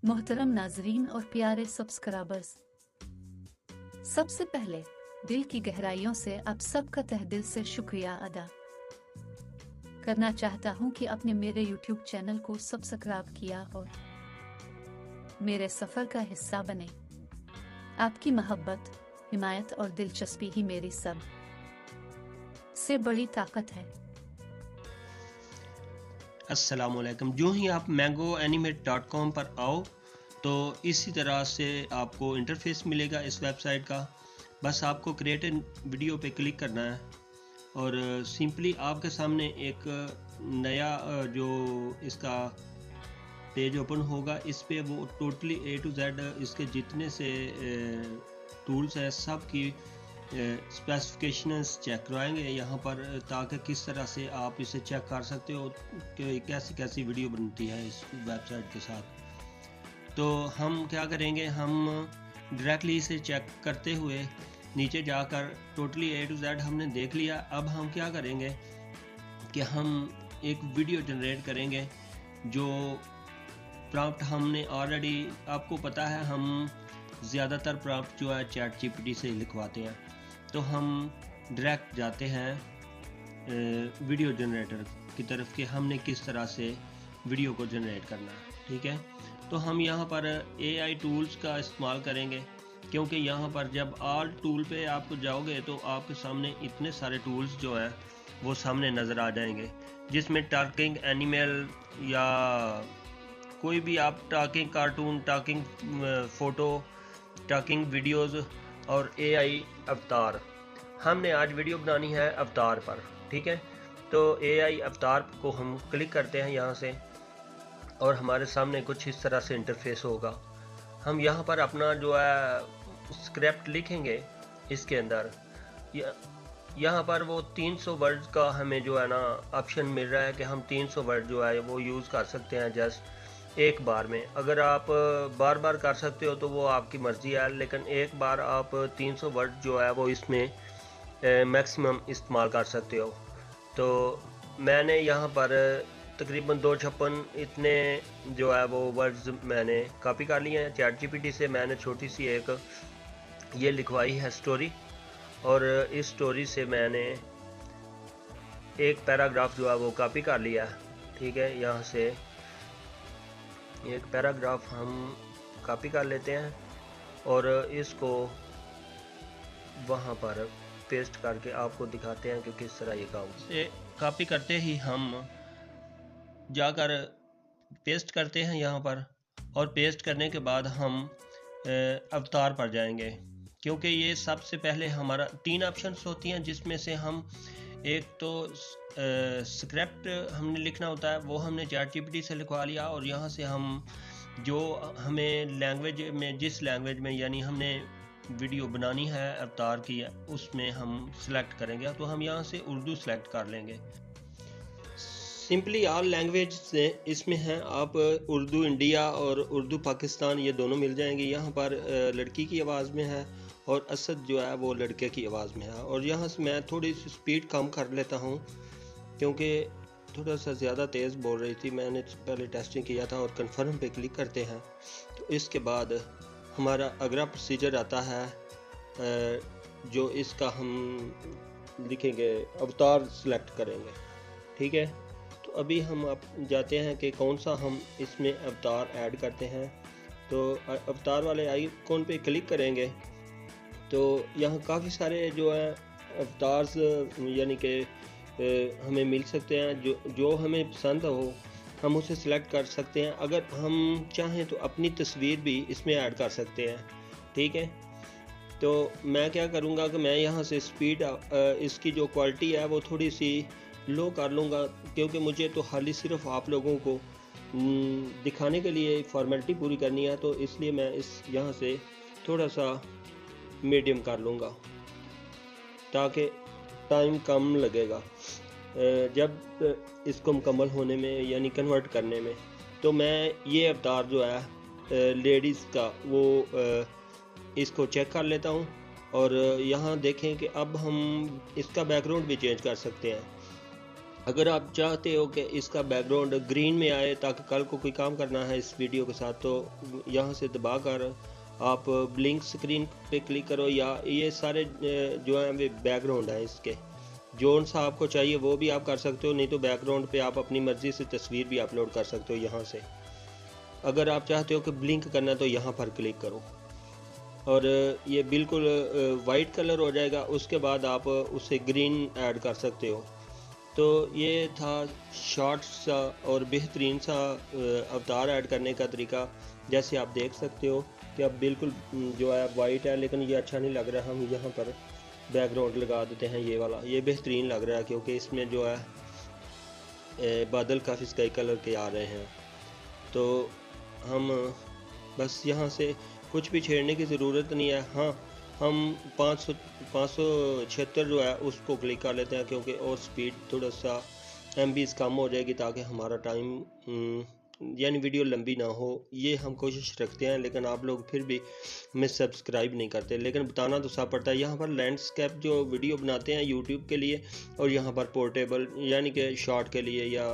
मोहतरम नाजरीन और प्यारे सब्सक्राइबर्स, सबसे पहले दिल की गहराइयों से आप सबका तहे दिल से शुक्रिया अदा करना चाहता हूं कि आपने मेरे YouTube चैनल को सब्सक्राइब किया और मेरे सफ़र का हिस्सा बने। आपकी मोहब्बत, हिमायत और दिलचस्पी ही मेरी सब से बड़ी ताकत है। अस्सलामुअलैकुम। जो ही आप mangoanimate.com पर आओ तो इसी तरह से आपको इंटरफेस मिलेगा इस वेबसाइट का। बस आपको क्रिएट वीडियो पे क्लिक करना है और सिंपली आपके सामने एक नया जो इसका पेज ओपन होगा। इस पे वो टोटली A to Z इसके जितने से टूल्स हैं सब की स्पेसिफिकेशंस चेक करवाएंगे यहाँ पर, ताकि किस तरह से आप इसे चेक कर सकते हो कि कैसी कैसी वीडियो बनती है इस वेबसाइट के साथ। तो हम क्या करेंगे, हम डायरेक्टली इसे चेक करते हुए नीचे जाकर टोटली A to Z हमने देख लिया। अब हम क्या करेंगे कि हम एक वीडियो जनरेट करेंगे। जो प्रॉम्प्ट हमने ऑलरेडी, आपको पता है हम ज़्यादातर प्रॉम्प्ट जो है ChatGPT से लिखवाते हैं, तो हम डायरेक्ट जाते हैं वीडियो जनरेटर की तरफ कि हमने किस तरह से वीडियो को जनरेट करना है। ठीक है, तो हम यहाँ पर AI टूल्स का इस्तेमाल करेंगे, क्योंकि यहाँ पर जब ऑल टूल पे आप जाओगे तो आपके सामने इतने सारे टूल्स जो हैं वो सामने नज़र आ जाएंगे, जिसमें टॉकिंग एनिमल या कोई भी आप talking cartoon, talking photo, talking videos और AI अवतार। हमने आज वीडियो बनानी है अवतार पर। ठीक है, तो AI अवतार को हम क्लिक करते हैं यहाँ से और हमारे सामने कुछ इस तरह से इंटरफेस होगा। हम यहाँ पर अपना जो है स्क्रिप्ट लिखेंगे इसके अंदर। यहाँ पर वो 300 वर्ड्स का हमें जो है ना ऑप्शन मिल रहा है कि हम 300 वर्ड जो है वो यूज़ कर सकते हैं जस्ट एक बार में। अगर आप बार बार कर सकते हो तो वो आपकी मर्ज़ी है, लेकिन एक बार आप 300 वर्ड जो है वो इसमें मैक्सिमम इस्तेमाल कर सकते हो। तो मैंने यहाँ पर तकरीबन 256 इतने जो है वो वर्ड्स मैंने कॉपी कर लिए हैं ChatGPT से। मैंने छोटी सी एक ये लिखवाई है स्टोरी, और इस स्टोरी से मैंने एक पैराग्राफ जो है वो कॉपी कर लिया है। ठीक है, यहाँ से एक पैराग्राफ हम कॉपी कर लेते हैं और इसको वहाँ पर पेस्ट करके आपको दिखाते हैं कि किस तरह ये काम से कॉपी करते ही हम जाकर पेस्ट करते हैं यहाँ पर, और पेस्ट करने के बाद हम अवतार पर जाएंगे, क्योंकि ये सबसे पहले हमारा 3 ऑप्शंस होती हैं, जिसमें से हम एक तो स्क्रिप्ट हमने लिखना होता है, वो हमने ChatGPT से लिखवा लिया, और यहाँ से हम जो हमें लैंग्वेज में, जिस लैंग्वेज में यानी हमने वीडियो बनानी है अवतार की, उसमें हम सिलेक्ट करेंगे। तो हम यहाँ से उर्दू सेलेक्ट कर लेंगे। सिंपली ऑल लैंग्वेज से इसमें हैं, आप उर्दू इंडिया और उर्दू पाकिस्तान ये दोनों मिल जाएंगे। यहाँ पर लड़की की आवाज़ में है और असद जो है वो लड़के की आवाज़ में है। और यहाँ से मैं थोड़ी सी स्पीड कम कर लेता हूँ, क्योंकि थोड़ा सा ज़्यादा तेज़ बोल रही थी। मैंने पहले टेस्टिंग किया था। और कन्फर्म पे क्लिक करते हैं तो इसके बाद हमारा अगला प्रोसीजर आता है, जो इसका हम लिखेंगे, अवतार सेलेक्ट करेंगे। ठीक है, तो अभी हम आप जाते हैं कि कौन सा हम इसमें अवतार ऐड करते हैं। तो अवतार वाले आइकॉन पे क्लिक करेंगे तो यहाँ काफ़ी सारे जो है अवतार्स यानी कि हमें मिल सकते हैं। जो हमें पसंद हो हम उसे सिलेक्ट कर सकते हैं। अगर हम चाहें तो अपनी तस्वीर भी इसमें ऐड कर सकते हैं। ठीक है, तो मैं क्या करूँगा कि मैं यहाँ से स्पीड इसकी जो क्वालिटी है वो थोड़ी सी लो कर लूँगा, क्योंकि मुझे तो हाली सिर्फ आप लोगों को दिखाने के लिए फॉर्मेलिटी पूरी करनी है। तो इसलिए मैं इस यहाँ से थोड़ा सा मीडियम कर लूँगा, ताकि टाइम कम लगेगा जब इसको मुकम्मल होने में, यानी कन्वर्ट करने में। तो मैं ये अवतार जो है लेडीज़ का वो इसको चेक कर लेता हूँ। और यहाँ देखें कि अब हम इसका बैकग्राउंड भी चेंज कर सकते हैं। अगर आप चाहते हो कि इसका बैकग्राउंड ग्रीन में आए ताकि कल को कोई काम करना है इस वीडियो के साथ, तो यहाँ से दबा कर आप ब्लिंक स्क्रीन पे क्लिक करो, या ये सारे जो है वे बैकग्राउंड है इसके, जोन सा आपको चाहिए वो भी आप कर सकते हो, नहीं तो बैकग्राउंड पे आप अपनी मर्ज़ी से तस्वीर भी अपलोड कर सकते हो यहाँ से। अगर आप चाहते हो कि ब्लिंक करना तो यहाँ पर क्लिक करो और ये बिल्कुल वाइट कलर हो जाएगा। उसके बाद आप उसे ग्रीन ऐड कर सकते हो। तो ये था शॉर्ट सा और बेहतरीन सा अवतार ऐड करने का तरीका। जैसे आप देख सकते हो कि अब बिल्कुल जो है वाइट है, लेकिन ये अच्छा नहीं लग रहा। हम यहाँ पर बैकग्राउंड लगा देते हैं ये वाला, ये बेहतरीन लग रहा है क्योंकि इसमें जो है बादल काफ़ी स्काई कलर के आ रहे हैं। तो हम बस यहाँ से कुछ भी छेड़ने की ज़रूरत नहीं है। हाँ, हम 576 जो है उसको क्लिक कर लेते हैं क्योंकि और स्पीड थोड़ा सा MBs कम हो जाएगी ताकि हमारा टाइम यानी वीडियो लंबी ना हो। ये हम कोशिश रखते हैं, लेकिन आप लोग फिर भी हमें सब्सक्राइब नहीं करते, लेकिन बताना तो सब पड़ता है। यहाँ पर लैंडस्केप जो वीडियो बनाते हैं यूट्यूब के लिए, और यहाँ पर पोर्टेबल यानी कि शॉर्ट के लिए या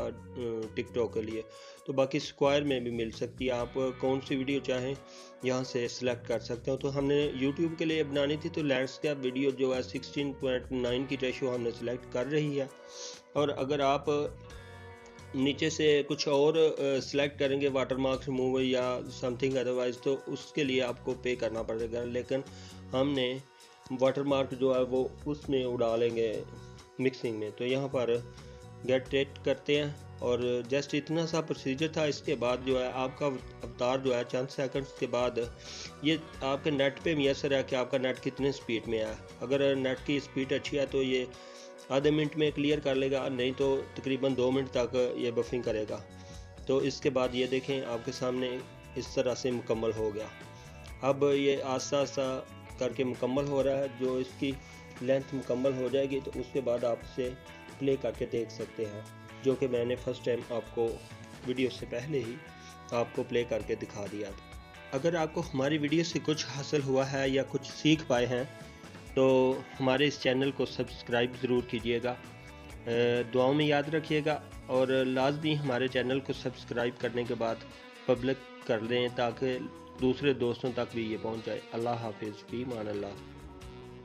टिकटॉक के लिए, तो बाकी स्क्वायर में भी मिल सकती है। आप कौन सी वीडियो चाहें यहाँ से सिलेक्ट कर सकते हो। तो हमने यूट्यूब के लिए बनानी थी, तो लैंडस्केप वीडियो जो है 16:9 की रेशो हमने सिलेक्ट कर रही है। और अगर आप नीचे से कुछ और सिलेक्ट करेंगे, वाटरमार्क रिमूव या समथिंग अदरवाइज, तो उसके लिए आपको पे करना पड़ेगा। लेकिन हमने वाटरमार्क जो है वो उसमें उड़ा लेंगे मिक्सिंग में। तो यहाँ पर गेट रेट करते हैं और जस्ट इतना सा प्रोसीजर था। इसके बाद जो है आपका अवतार जो है चंद सेकंड्स के बाद ये आपके नेट पे मैसर है कि आपका नेट कितने स्पीड में है। अगर नेट की स्पीड अच्छी है तो ये आधे मिनट में क्लियर कर लेगा, नहीं तो तकरीबन 2 मिनट तक ये बफिंग करेगा। तो इसके बाद ये देखें आपके सामने इस तरह से मुकम्मल हो गया। अब ये आस्ता आस्ता करके मुकम्मल हो रहा है। जो इसकी लेंथ मुकम्मल हो जाएगी तो उसके बाद आप इसे प्ले करके देख सकते हैं, जो कि मैंने फर्स्ट टाइम आपको वीडियो से पहले ही आपको प्ले करके दिखा दिया था। अगर आपको हमारी वीडियो से कुछ हासिल हुआ है या कुछ सीख पाए हैं तो हमारे इस चैनल को सब्सक्राइब ज़रूर कीजिएगा, दुआओं में याद रखिएगा, और लाजमी हमारे चैनल को सब्सक्राइब करने के बाद पब्लिक कर दें ताकि दूसरे दोस्तों तक भी ये पहुंच जाए। अल्लाह हाफिज़, फ़ी अमान अल्लाह।